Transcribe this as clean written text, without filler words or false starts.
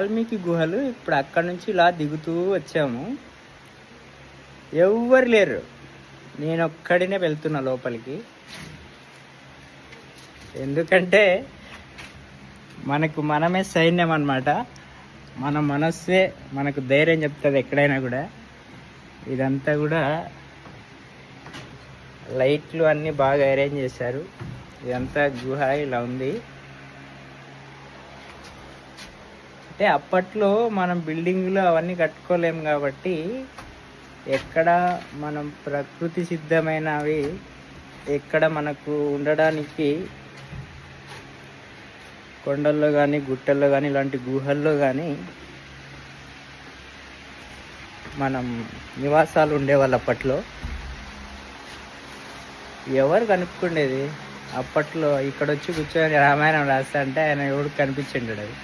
వాల్మీకి గుహలు. ఇప్పుడు అక్కడ నుంచి ఇలా దిగుతూ వచ్చాము. ఎవ్వరు లేరు, నేను ఒక్కడినే వెళ్తున్నా లోపలికి. ఎందుకంటే మనమే సైన్యం అన్నమాట. మన మనస్సే మనకు ధైర్యం చెప్తుంది ఎక్కడైనా కూడా. ఇదంతా కూడా లైట్లు అన్నీ బాగా అరేంజ్ చేశారు. ఇదంతా గుహ ఇలా ఉంది. అంటే అప్పట్లో మనం బిల్డింగ్లు అవన్నీ కట్టుకోలేము కాబట్టి ఎక్కడ మనం ప్రకృతి సిద్ధమైనవి ఎక్కడ మనకు ఉండడానికి కొండల్లో కానీ గుట్టల్లో కానీ ఇలాంటి గుహల్లో కానీ మనం నివాసాలు ఉండేవాళ్ళు. అప్పట్లో ఎవరు కనుక్కుండేది? అప్పట్లో ఇక్కడ వచ్చి కూర్చొని రామాయణం రాస్తా అంటే ఆయన ఎవడు కనిపించిండు. అది